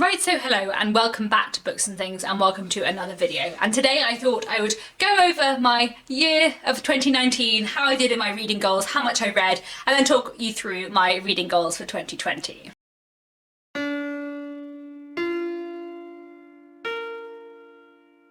Right, so hello and welcome back to Books and Things and welcome to another video. And today I thought I would go over my year of 2019, how I did in my reading goals, how much I read, and then talk you through my reading goals for 2020.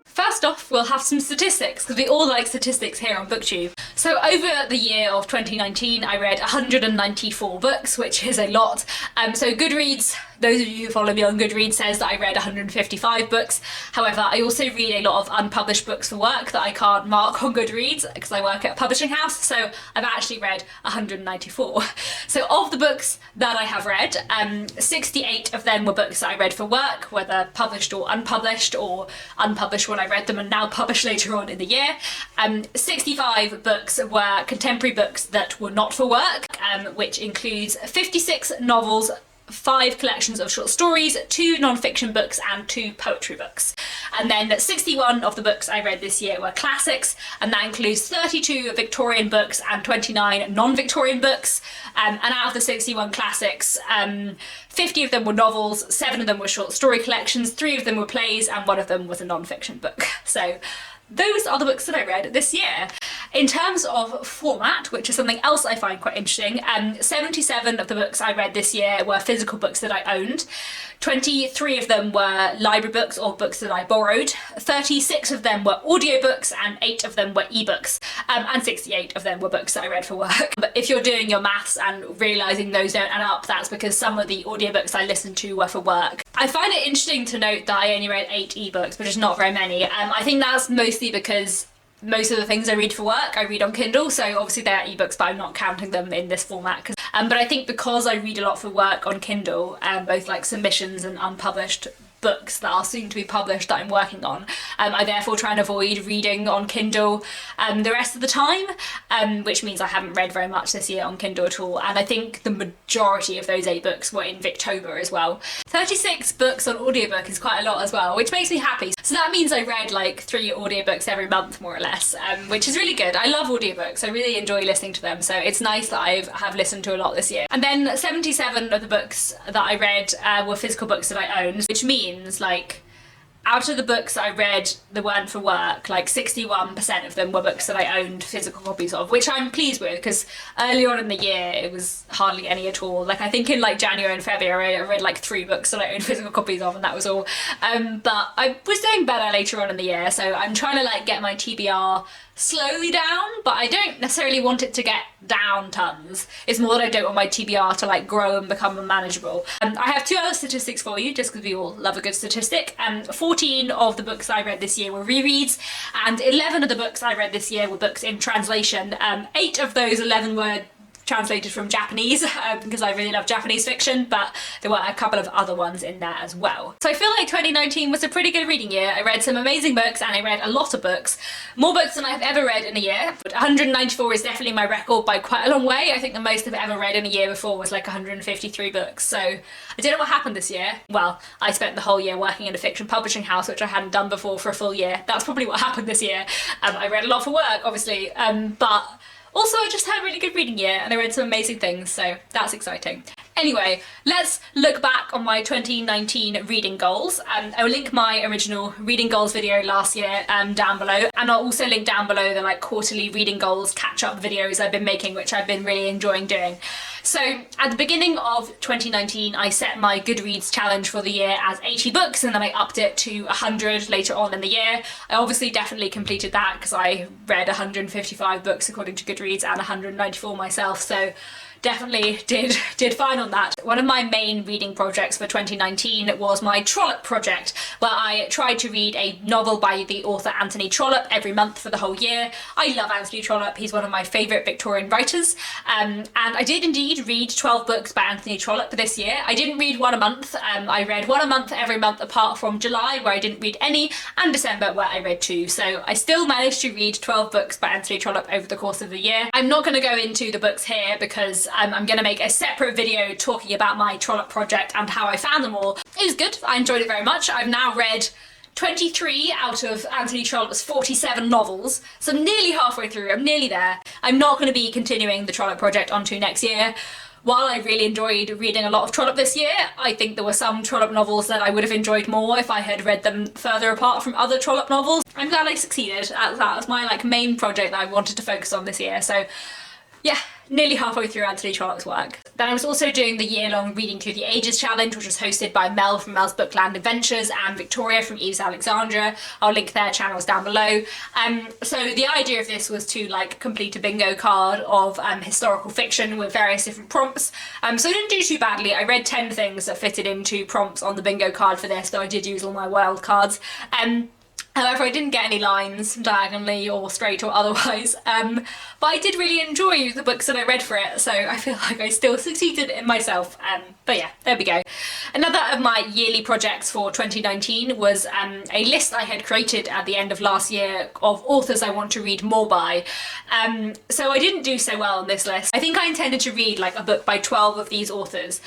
First off, we'll have some statistics, because we all like statistics here on BookTube. So over the year of 2019, I read 194 books, which is a lot. So Goodreads, those of you who follow me on Goodreads, says that I read 155 books. However, I also read a lot of unpublished books for work that I can't mark on Goodreads because I work at a publishing house, so I've actually read 194. So of the books that I have read, 68 of them were books that I read for work, whether published or unpublished when I read them and now published later on in the year. 65 books were contemporary books that were not for work, which includes 56 novels, 5 collections of short stories, 2 non-fiction books and 2 poetry books. And then 61 of the books I read this year were classics, and that includes 32 Victorian books and 29 non-Victorian books. And out of the 61 classics, 50 of them were novels, 7 of them were short story collections, 3 of them were plays, and 1 of them was a non-fiction book. So those are the books that I read this year. In terms of format, which is something else I find quite interesting, 77 of the books I read this year were physical books that I owned. 23 of them were library books or books that I borrowed. 36 of them were audiobooks and 8 of them were ebooks. And 68 of them were books that I read for work. But if you're doing your maths and realising those don't add up, that's because some of the audiobooks I listened to were for work. I find it interesting to note that I only read 8 ebooks, which is not very many. I think that's mostly because most of the things I read for work I read on Kindle, so obviously they're ebooks, but I'm not counting them in this format. But I think because I read a lot for work on Kindle, both like submissions and unpublished books that are soon to be published that I'm working on, I therefore try and avoid reading on Kindle the rest of the time, which means I haven't read very much this year on Kindle at all, and I think the majority of those 8 books were in Victober as well. 36 books on audiobook is quite a lot as well, which makes me happy. So that means I read like 3 audiobooks every month more or less, which is really good. I love audiobooks, I really enjoy listening to them, so it's nice that I have listened to a lot this year. And then 77 of the books that I read were physical books that I owned, which means like out of the books I read that weren't for work, like 61% of them were books that I owned physical copies of, which I'm pleased with because early on in the year it was hardly any at all. Like I think in like January and February I read like 3 books that I owned physical copies of and that was all. But I was doing better later on in the year, so I'm trying to like get my TBR slowly down, but I don't necessarily want it to get down tons. It's more that I don't want my TBR to like grow and become unmanageable. I have 2 other statistics for you, just because we all love a good statistic. 14 of the books I read this year were rereads, and 11 of the books I read this year were books in translation. 8 of those 11 were translated from Japanese because I really love Japanese fiction, but there were a couple of other ones in there as well. So I feel like 2019 was a pretty good reading year. I read some amazing books and I read a lot of books, more books than I've ever read in a year. But 194 is definitely my record by quite a long way. I think the most I've ever read in a year before was like 153 books. So I don't know what happened this year. Well, I spent the whole year working in a fiction publishing house, which I hadn't done before for a full year. That's probably what happened this year. I read a lot for work, obviously, but also I just had a really good reading year and I read some amazing things, so that's exciting. Anyway, let's look back on my 2019 reading goals. I will link my original reading goals video last year down below, and I'll also link down below the like quarterly reading goals catch-up videos I've been making, which I've been really enjoying doing. So at the beginning of 2019 I set my Goodreads challenge for the year as 80 books, and then I upped it to 100 later on in the year. I obviously definitely completed that because I read 155 books according to Goodreads and 194 myself, so definitely did fine on that. One of my main reading projects for 2019 was my Trollope project, where I tried to read a novel by the author Anthony Trollope every month for the whole year. I love Anthony Trollope, he's one of my favourite Victorian writers, and I did indeed read 12 books by Anthony Trollope this year. I didn't read one a month, I read one a month every month apart from July, where I didn't read any, and December, where I read 2, so I still managed to read 12 books by Anthony Trollope over the course of the year. I'm not going to go into the books here because I'm going to make a separate video talking about my Trollope project and how I found them all. It was good, I enjoyed it very much. I've now read 23 out of Anthony Trollope's 47 novels, so I'm nearly halfway through, I'm nearly there. I'm not going to be continuing the Trollope project onto next year. while I really enjoyed reading a lot of Trollope this year, I think there were some Trollope novels that I would have enjoyed more if I had read them further apart from other Trollope novels. I'm glad I succeeded at that. That was my like main project that I wanted to focus on this year. So yeah, nearly halfway through Anthony Trollope's work. Then I was also doing the year-long Reading Through the Ages challenge, which was hosted by Mel from Mel's Bookland Adventures and Victoria from Eve's Alexandra. I'll link their channels down below. So the idea of this was to like complete a bingo card of historical fiction with various different prompts. So I didn't do too badly. I read 10 things that fitted into prompts on the bingo card for this, though I did use all my wild cards. However, I didn't get any lines diagonally or straight or otherwise, but I did really enjoy the books that I read for it, so I feel like I still succeeded in myself. But yeah, there we go. Another of my yearly projects for 2019 was a list I had created at the end of last year of authors I want to read more by. So I didn't do so well on this list. I think I intended to read like a book by 12 of these authors.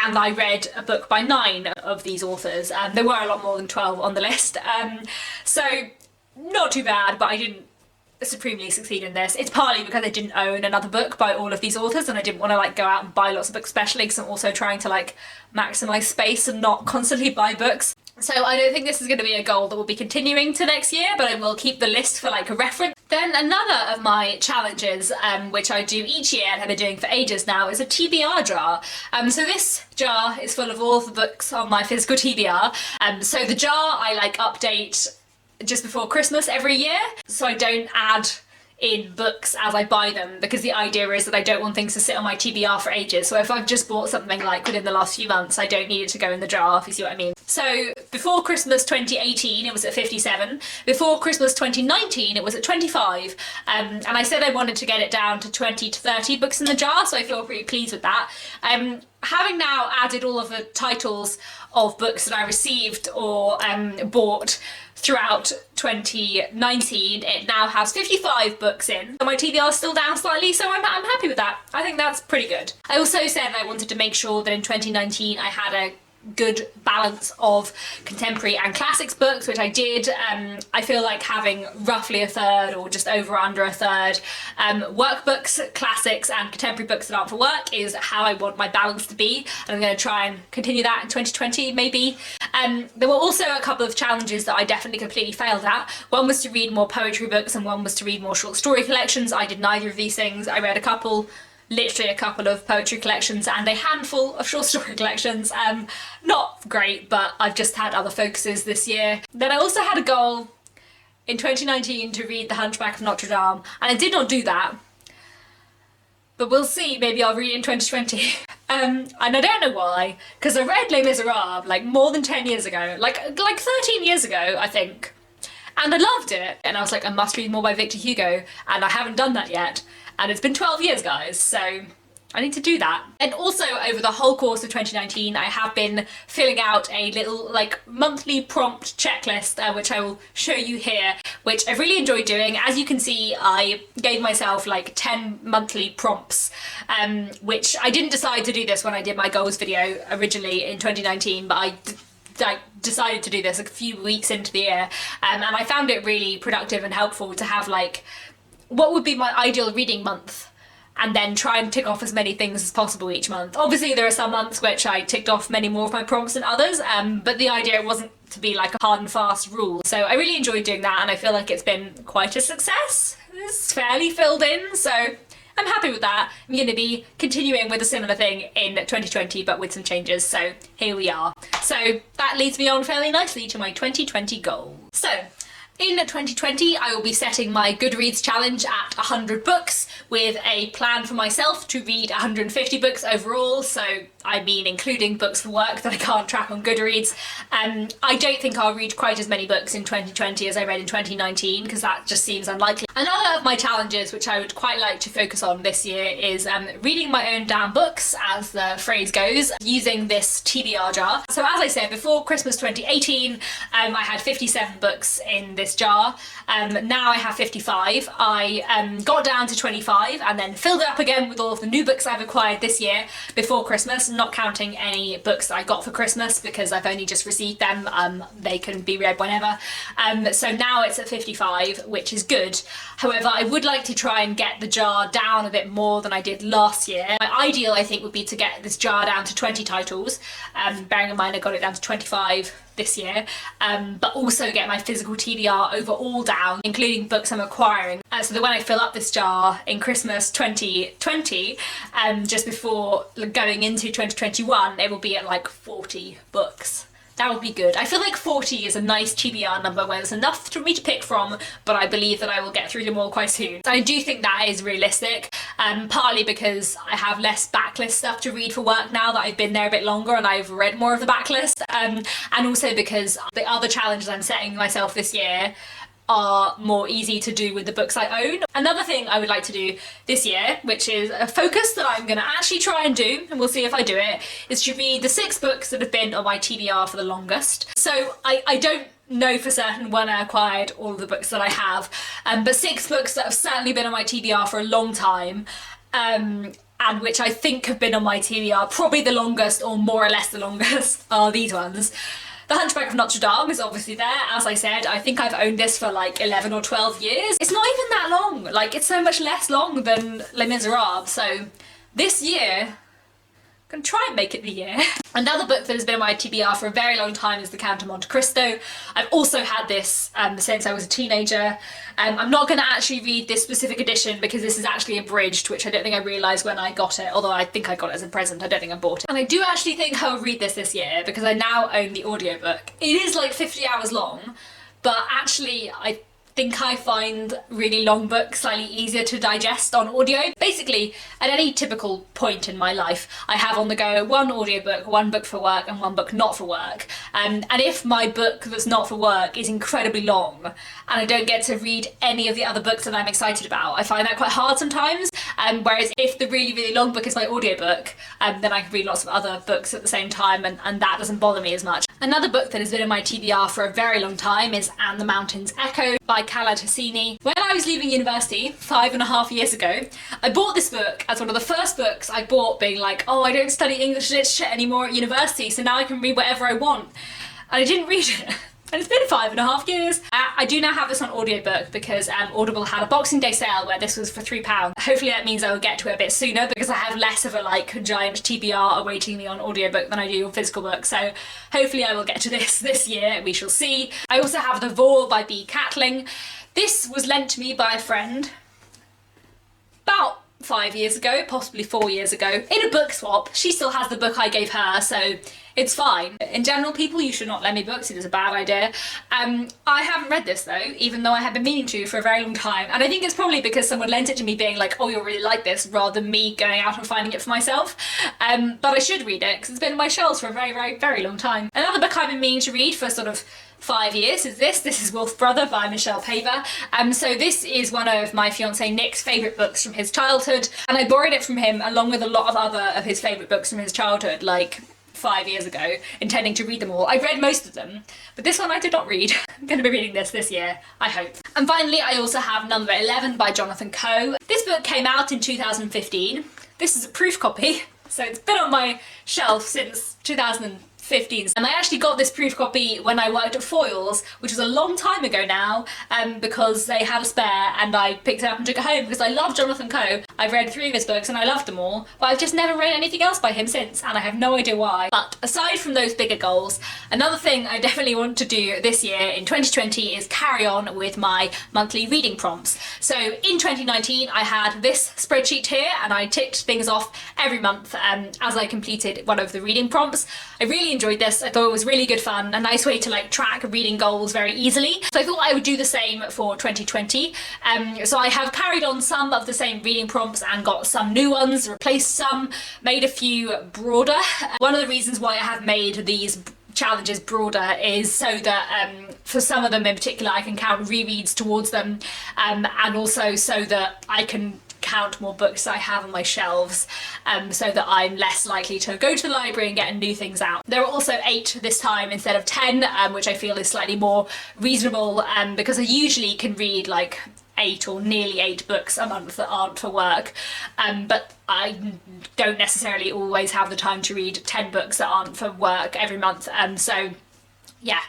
And I read a book by 9 of these authors. There were a lot more than 12 on the list. So not too bad, but I didn't supremely succeed in this. It's partly because I didn't own another book by all of these authors and I didn't want to like go out and buy lots of books, especially because I'm also trying to like maximize space and not constantly buy books. So I don't think this is going to be a goal that will be continuing to next year, but I will keep the list for like a reference. Then another of my challenges, which I do each year and have been doing for ages now, is a TBR draw. So this jar is full of all the books on my physical TBR. So the jar I like update just before Christmas every year, so I don't add in books as I buy them, because the idea is that I don't want things to sit on my TBR for ages. So if I've just bought something like within the last few months, I don't need it to go in the jar, if you see what I mean. So before Christmas 2018 it was at 57, before Christmas 2019 it was at 25, and I said I wanted to get it down to 20 to 30 books in the jar, so I feel pretty pleased with that. Having now added all of the titles of books that I received or bought throughout 2019, it now has 55 books in. My TBR is still down slightly, so I'm happy with that. I think that's pretty good. I also said I wanted to make sure that in 2019 I had a good balance of contemporary and classics books, which I did. I feel like having roughly a third or just over under a third workbooks, classics and contemporary books that aren't for work is how I want my balance to be, and I'm going to try and continue that in 2020 maybe. There were also a couple of challenges that I definitely completely failed at. One was to read more poetry books and one was to read more short story collections. I did neither of these things. I read literally a couple of poetry collections and a handful of short story collections. Not great, but I've just had other focuses this year. Then I also had a goal in 2019 to read The Hunchback of Notre Dame, and I did not do that. But we'll see, maybe I'll read it in 2020. And I don't know why, because I read Les Miserables like more than 10 years ago, like 13 years ago, I think. And I loved it, and I was like, I must read more by Victor Hugo, and I haven't done that yet. And it's been 12 years, guys, so I need to do that. And also over the whole course of 2019, I have been filling out a little like monthly prompt checklist, which I will show you here, which I've really enjoyed doing. As you can see, I gave myself like 10 monthly prompts, which I didn't decide to do this when I did my goals video originally in 2019, but I decided to do this a few weeks into the year, and I found it really productive and helpful to have like what would be my ideal reading month, and then try and tick off as many things as possible each month. Obviously there are some months which I ticked off many more of my prompts than others, but the idea wasn't to be like a hard and fast rule. So I really enjoyed doing that, and I feel like it's been quite a success. It's fairly filled in, so I'm happy with that. I'm going to be continuing with a similar thing in 2020, but with some changes, so here we are. So that leads me on fairly nicely to my 2020 goal. So in 2020, I will be setting my Goodreads challenge at 100 books, with a plan for myself to read 150 books overall, so I mean including books for work that I can't track on Goodreads. I don't think I'll read quite as many books in 2020 as I read in 2019, because that just seems unlikely. Another of my challenges, which I would quite like to focus on this year, is reading my own damn books, as the phrase goes, using this TBR jar. So as I said, before Christmas 2018, I had 57 books in this this jar. Now I have 55. I got down to 25 and then filled it up again with all of the new books I've acquired this year before Christmas, not counting any books that I got for Christmas because I've only just received them. They can be read whenever. So now it's at 55, which is good. However, I would like to try and get the jar down a bit more than I did last year. My ideal, I think, would be to get this jar down to 20 titles, bearing in mind I got it down to 25 this year, but also get my physical TBR overall down, including books I'm acquiring, so that when I fill up this jar in Christmas 2020, just before going into 2021, it will be at like 40 books. That would be good. I feel like 40 is a nice TBR number where there's enough for me to pick from, but I believe that I will get through them all quite soon. So I do think that is realistic, partly because I have less backlist stuff to read for work now that I've been there a bit longer and I've read more of the backlist, and also because the other challenges I'm setting myself this year are more easy to do with the books I own. Another thing I would like to do this year, which is a focus that I'm gonna actually try and do, and we'll see if I do it, is to read the 6 books that have been on my TBR for the longest. So I don't know for certain when I acquired all of the books that I have, but 6 books that have certainly been on my TBR for a long time, and which I think have been on my TBR probably the longest, or more or less the longest, are these ones. The Hunchback of Notre Dame is obviously there. As I said, I think I've owned this for like 11 or 12 years. It's not even that long. Like, it's so much less long than Les Miserables. So this year, I'm gonna try and make it the year. Another book that has been on my TBR for a very long time is The Count of Monte Cristo. I've also had this since I was a teenager. I'm not going to actually read this specific edition because this is actually abridged, which I don't think I realised when I got it, although I think I got it as a present. I don't think I bought it. And I do actually think I'll read this year because I now own the audiobook. It is like 50 hours long, but actually I think I find really long books slightly easier to digest on audio. Basically, at any typical point in my life, I have on the go one audiobook, one book for work, and one book not for work. And if my book that's not for work is incredibly long, and I don't get to read any of the other books that I'm excited about, I find that quite hard sometimes. Whereas if the really, really long book is my audiobook, then I can read lots of other books at the same time, and that doesn't bother me as much. Another book that has been in my TBR for a very long time is And the Mountains Echo by Khaled Hosseini. When I was leaving university 5.5 years ago, I bought this book as one of the first books I bought, being like, oh, I don't study English literature anymore at university, so now I can read whatever I want. And I didn't read it. And it's been 5.5 years. I do now have this on audiobook because Audible had a Boxing Day sale where this was for £3. Hopefully that means I will get to it a bit sooner because I have less of a like giant TBR awaiting me on audiobook than I do on physical book. So hopefully I will get to this year. We shall see. I also have The Vore by B. Catling. This was lent to me by a friend about 5 years ago, possibly 4 years ago, in a book swap. She still has the book I gave her, so it's fine. In general, people, you should not lend me books. It is a bad idea. I haven't read this though, even though I have been meaning to for a very long time. And I think it's probably because someone lent it to me being like, oh, you'll really like this, rather than me going out and finding it for myself. But I should read it because it's been on my shelves for a very, very, very long time. Another book I've been meaning to read for sort of 5 years is this. This is Wolf Brother by Michelle Paver. So this is one of my fiance Nick's favourite books from his childhood, and I borrowed it from him along with a lot of other of his favourite books from his childhood, like 5 years ago, intending to read them all. I've read most of them, but this one I did not read. I'm going to be reading this year, I hope. And finally, I also have Number 11 by Jonathan Coe. This book came out in 2015. This is a proof copy, so it's been on my shelf since 2015. And I actually got this proof copy when I worked at Foyles, which was a long time ago now, because they had a spare and I picked it up and took it home because I love Jonathan Coe. I've read 3 of his books and I loved them all, but I've just never read anything else by him since, and I have no idea why. But aside from those bigger goals, another thing I definitely want to do this year in 2020 is carry on with my monthly reading prompts. So in 2019 I had this spreadsheet here and I ticked things off every month as I completed one of the reading prompts. I really enjoyed this. I thought it was really good fun, a nice way to like track reading goals very easily. So I thought I would do the same for 2020. So I have carried on some of the same reading prompts and got some new ones, replaced some, made a few broader. One of the reasons why I have made these challenges broader is so that for some of them in particular I can count rereads towards them, and also so that I can count more books that I have on my shelves, so that I'm less likely to go to the library and get new things out. There are also 8 this time instead of 10, which I feel is slightly more reasonable, because I usually can read like 8 or nearly 8 books a month that aren't for work, but I don't necessarily always have the time to read 10 books that aren't for work every month, so yeah.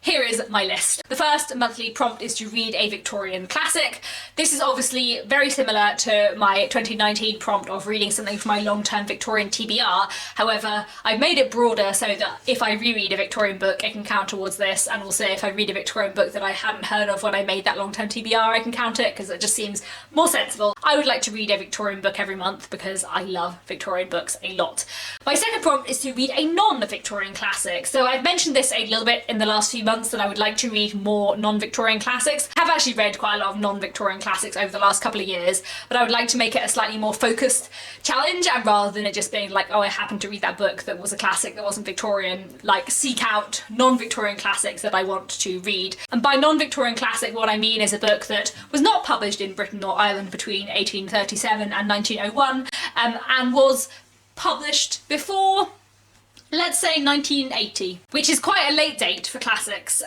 Here is my list. The first monthly prompt is to read a Victorian classic. This is obviously very similar to my 2019 prompt of reading something from my long-term Victorian TBR. However, I've made it broader so that if I reread a Victorian book, it can count towards this, and also if I read a Victorian book that I hadn't heard of when I made that long-term TBR, I can count it, because it just seems more sensible. I would like to read a Victorian book every month because I love Victorian books a lot. My second prompt is to read a non-Victorian classic. So I've mentioned this a little bit in the last few months that I would like to read more non-Victorian classics. I have actually read quite a lot of non-Victorian classics over the last couple of years, but I would like to make it a slightly more focused challenge, and rather than it just being like, oh, I happened to read that book that was a classic that wasn't Victorian, like seek out non-Victorian classics that I want to read. And by non-Victorian classic, what I mean is a book that was not published in Britain or Ireland between 1837 and 1901, and was published before, let's say 1980, which is quite a late date for classics.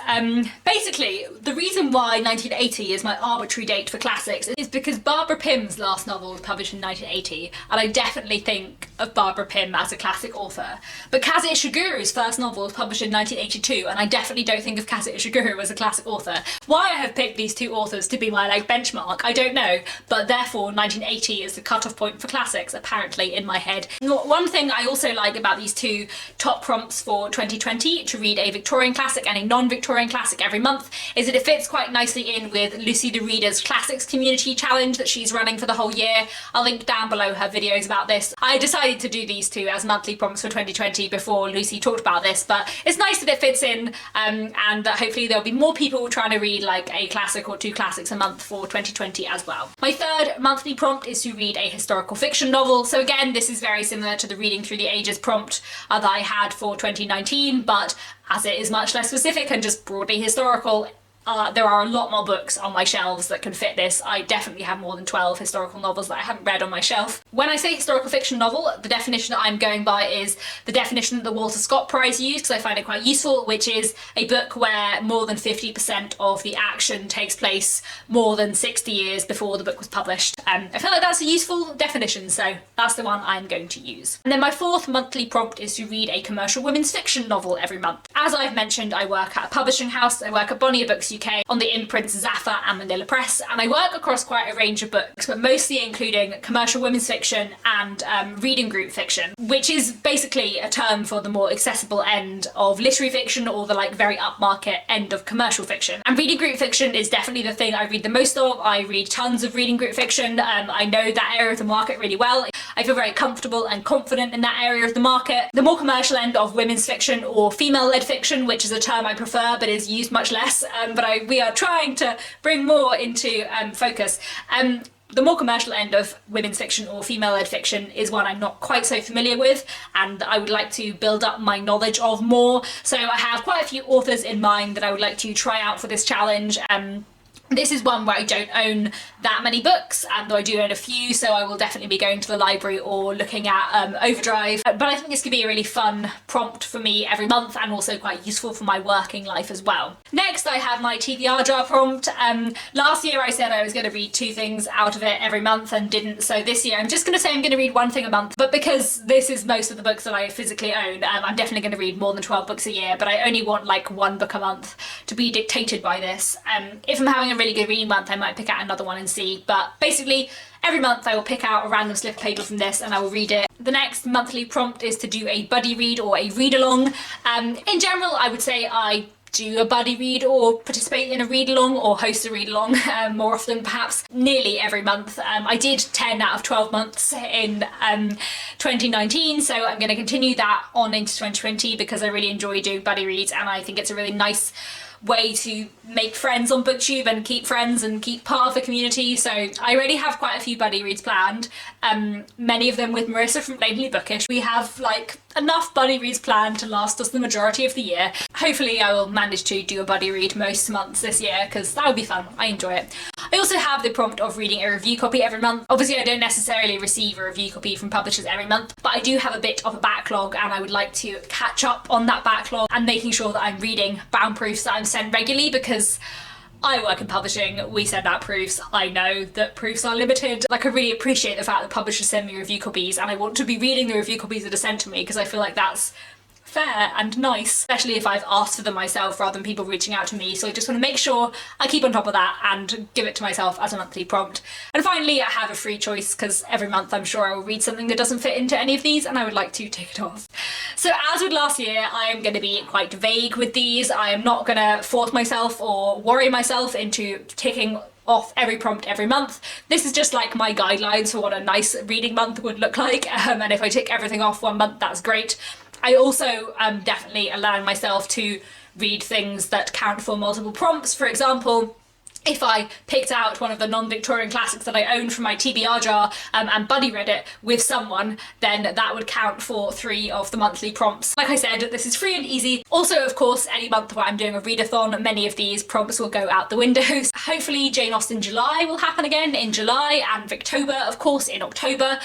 Basically, the reason why 1980 is my arbitrary date for classics is because Barbara Pym's last novel was published in 1980, and I definitely think of Barbara Pym as a classic author. But Kazuo Ishiguro's first novel was published in 1982, and I definitely don't think of Kazuo Ishiguro as a classic author. Why I have picked these 2 authors to be my benchmark, I don't know, but therefore 1980 is the cutoff point for classics, apparently, in my head. One thing I also like about these 2 top prompts for 2020, to read a Victorian classic and a non-Victorian classic every month, is that it fits quite nicely in with Lucy the Reader's Classics Community challenge that she's running for the whole year. I'll link down below her videos about this. I decided to do these 2 as monthly prompts for 2020 before Lucy talked about this, but it's nice that it fits in, and that hopefully there'll be more people trying to read like a classic or 2 classics a month for 2020 as well. My third monthly prompt is to read a historical fiction novel. So again, this is very similar to the Reading Through the Ages prompt that I had for 2019, but as it is much less specific and just broadly historical, there are a lot more books on my shelves that can fit this. I definitely have more than 12 historical novels that I haven't read on my shelf. When I say historical fiction novel, the definition that I'm going by is the definition that the Walter Scott Prize used, because I find it quite useful, which is a book where more than 50% of the action takes place more than 60 years before the book was published. I feel like that's a useful definition, so that's the one I'm going to use. And then my fourth monthly prompt is to read a commercial women's fiction novel every month. As I've mentioned, I work at a publishing house. I work at Bonnier Books UK on the imprints Zaffa and Manila Press, and I work across quite a range of books, but mostly including commercial women's fiction and reading group fiction, which is basically a term for the more accessible end of literary fiction, or the very upmarket end of commercial fiction. And reading group fiction is definitely the thing I read the most of. I read tons of reading group fiction. I know that area of the market really well. I feel very comfortable and confident in that area of the market. The more commercial end of women's fiction or female-led fiction, which is a term I prefer but is used much less, but we are trying to bring more into focus. The more commercial end of women's fiction or female-led fiction is one I'm not quite so familiar with, and I would like to build up my knowledge of more. So I have quite a few authors in mind that I would like to try out for this challenge. This is one where I don't own that many books, though I do own a few, so I will definitely be going to the library or looking at Overdrive. But I think this could be a really fun prompt for me every month, and also quite useful for my working life as well. Next, I have my TBR Draw prompt. Last year I said I was going to read 2 things out of it every month and didn't, so this year I'm just going to say I'm going to read 1 thing a month. But because this is most of the books that I physically own, I'm definitely going to read more than 12 books a year, but I only want 1 book a month to be dictated by this. If I'm having a really good reading month, I might pick out another one and see, but basically every month I will pick out a random slip of paper from this and I will read it. The next monthly prompt is to do a buddy read or a read along. In general, I would say I do a buddy read or participate in a read along or host a read along more often, perhaps nearly every month. I did 10 out of 12 months in 2019, so I'm going to continue that on into 2020 because I really enjoy doing buddy reads, and I think it's a really nice way to make friends on BookTube and keep friends and keep part of the community. So I already have quite a few buddy reads planned, many of them with Marissa from Blatantly Bookish. We have enough buddy reads planned to last us the majority of the year. Hopefully I will manage to do a buddy read most months this year, because that would be fun. I enjoy it. I also have the prompt of reading a review copy every month. Obviously I don't necessarily receive a review copy from publishers every month, but I do have a bit of a backlog and I would like to catch up on that backlog and making sure that I'm reading bound proofs that I'm sent regularly, because I work in publishing, we send out proofs, I know that proofs are limited. Like, I really appreciate the fact that publishers send me review copies, and I want to be reading the review copies that are sent to me because I feel like that's fair and nice, especially if I've asked for them myself rather than people reaching out to me. So I just want to make sure I keep on top of that and give it to myself as a monthly prompt. And finally, I have a free choice because every month I'm sure I will read something that doesn't fit into any of these and I would like to take it off. So as with last year, I am going to be quite vague with these. I am not going to force myself or worry myself into ticking off every prompt every month. This is just like my guidelines for what a nice reading month would look like, and if I tick everything off one month, that's great. I also am definitely allowing myself to read things that count for multiple prompts. For example, if I picked out one of the non-Victorian classics that I owned from my TBR Draw and buddy read it with someone, then that would count for 3 of the monthly prompts. Like I said, this is free and easy. Also, of course, any month where I'm doing a readathon, many of these prompts will go out the windows. Hopefully Jane Austen July will happen again in July, and Victober, of course, in October.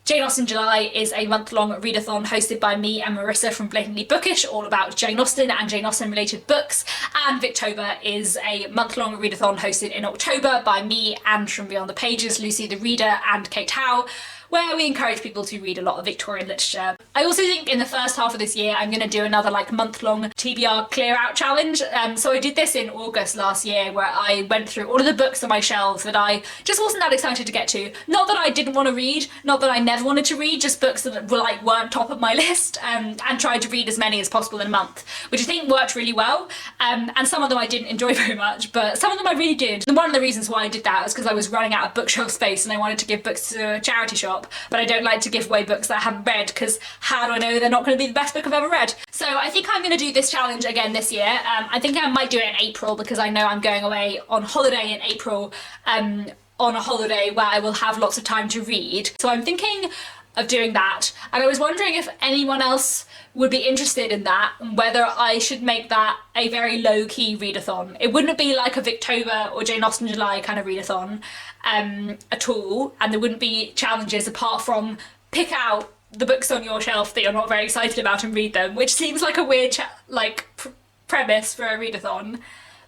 Jane Austen July is a month-long readathon hosted by me and Marissa from Blatantly Bookish, all about Jane Austen and Jane Austen related books. And Victober is a month-long readathon hosted in October by me and from Beyond the Pages, Lucy the Reader and Kate Howe, where we encourage people to read a lot of Victorian literature. I also think in the first half of this year I'm going to do another like month-long TBR clear out challenge. So I did this in August last year, where I went through all of the books on my shelves that I just wasn't that excited to get to. Not that I didn't want to read, not that I never wanted to read, just books that weren't top of my list, and tried to read as many as possible in a month, which I think worked really well. And some of them I didn't enjoy very much, but some of them I really did. And one of the reasons why I did that was because I was running out of bookshelf space and I wanted to give books to a charity shop. But I don't like to give away books that I haven't read, because how do I know they're not going to be the best book I've ever read? So I think I'm going to do this challenge again this year. I think I might do it in April, because I know I'm going away on holiday in April, on a holiday where I will have lots of time to read. So I'm thinking of doing that, and I was wondering if anyone else would be interested in that, and whether I should make that a very low-key readathon. It wouldn't be like a Victober or Jane Austen July kind of readathon at all, and there wouldn't be challenges apart from pick out the books on your shelf that you're not very excited about and read them, which seems like a weird premise for a readathon.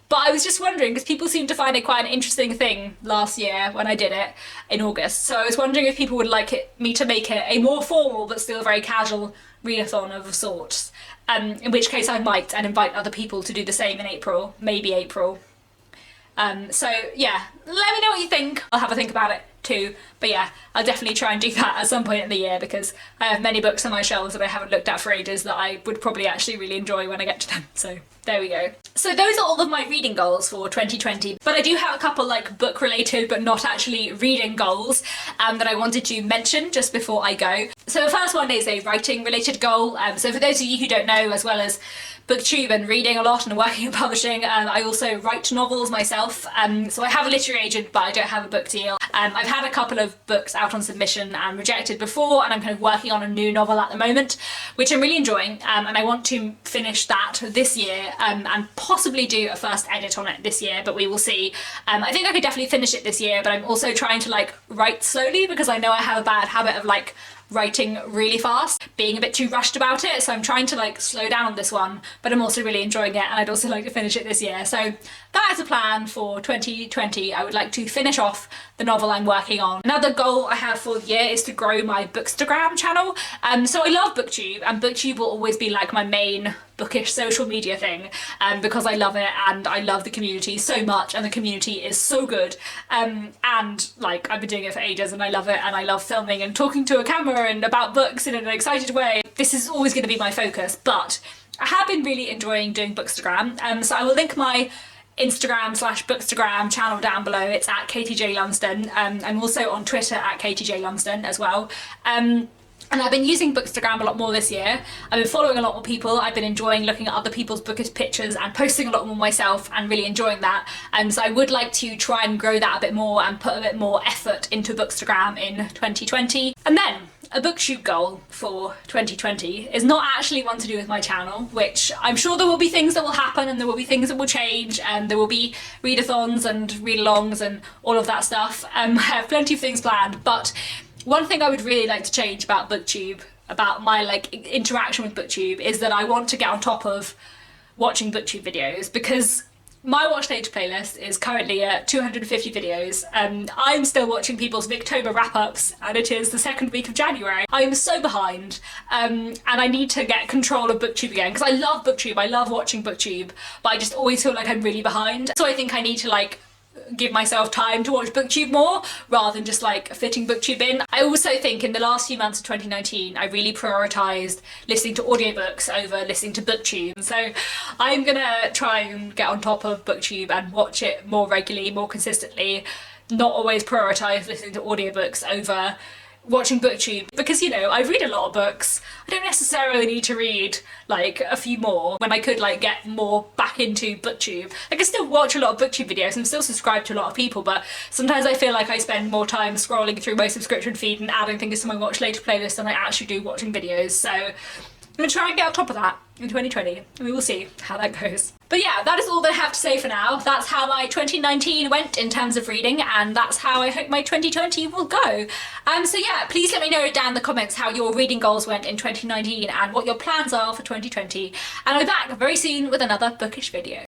But I was just wondering, because people seemed to find it quite an interesting thing last year when I did it in August. So I was wondering if people would like me to make it a more formal but still very casual readathon of sorts. In which case I might, and invite other people to do the same in April, maybe April. So yeah, let me know what you think. I'll have a think about it too. But yeah, I'll definitely try and do that at some point in the year, because I have many books on my shelves that I haven't looked at for ages that I would probably actually really enjoy when I get to them. So there we go. So those are all of my reading goals for 2020, but I do have a couple like book related but not actually reading goals that I wanted to mention just before I go. So the first one is a writing related goal. So for those of you who don't know, as well as booktube and reading a lot and working in publishing, I also write novels myself. So I have a literary agent, but I don't have a book deal. I've had a couple of books out on submission and rejected before, and I'm kind of working on a new novel at the moment, which I'm really enjoying, and I want to finish that this year, and possibly do a first edit on it this year, but we will see. I think I could definitely finish it this year, but I'm also trying to like write slowly, because I know I have a bad habit of like writing really fast, being a bit too rushed about it, so I'm trying to like slow down on this one, but I'm also really enjoying it, and I'd also like to finish it this year. So that is a plan for 2020. I would like to finish off the novel I'm working on. Another goal I have for the year is to grow my Bookstagram channel. So I love BookTube, and BookTube will always be like my main bookish social media thing, because I love it and I love the community so much, and the community is so good, and like I've been doing it for ages and I love it, and I love filming and talking to a camera and about books in an excited way. This is always going to be my focus, but I have been really enjoying doing Bookstagram, so I will link my Instagram/Bookstagram channel down below. It's at KTJ Lumsden. I'm also on Twitter at KTJ Lumsden as well. And I've been using Bookstagram a lot more this year. I've been following a lot more people. I've been enjoying looking at other people's bookish pictures and posting a lot more myself, and really enjoying that. So I would like to try and grow that a bit more and put a bit more effort into Bookstagram in 2020. And then a booktube goal for 2020 is not actually one to do with my channel, which I'm sure there will be things that will happen and there will be things that will change and there will be readathons and read-alongs and all of that stuff. I have plenty of things planned, but one thing I would really like to change about booktube, about my like interaction with booktube, is that I want to get on top of watching booktube videos, because my watch later playlist is currently at 250 videos. I'm still watching people's Victober wrap-ups and it is the second week of January. I am so behind, and I need to get control of booktube again, because I love booktube, I love watching booktube, but I just always feel like I'm really behind. So I think I need to like give myself time to watch booktube more rather than just like fitting booktube in. I also think in the last few months of 2019 I really prioritised listening to audiobooks over listening to booktube, so I'm gonna try and get on top of booktube and watch it more regularly, more consistently, not always prioritise listening to audiobooks over watching booktube, because, you know, I read a lot of books. I don't necessarily need to read like a few more when I could like get more back into booktube. I can still watch a lot of booktube videos and still subscribe to a lot of people, but sometimes I feel like I spend more time scrolling through my subscription feed and adding things to my watch later playlist than I actually do watching videos. So I'm gonna try and get on top of that in 2020 and we will see how that goes. But yeah, that is all that I have to say for now. That's how my 2019 went in terms of reading, and that's how I hope my 2020 will go. So yeah, please let me know down in the comments how your reading goals went in 2019 and what your plans are for 2020. And I'll be back very soon with another bookish video.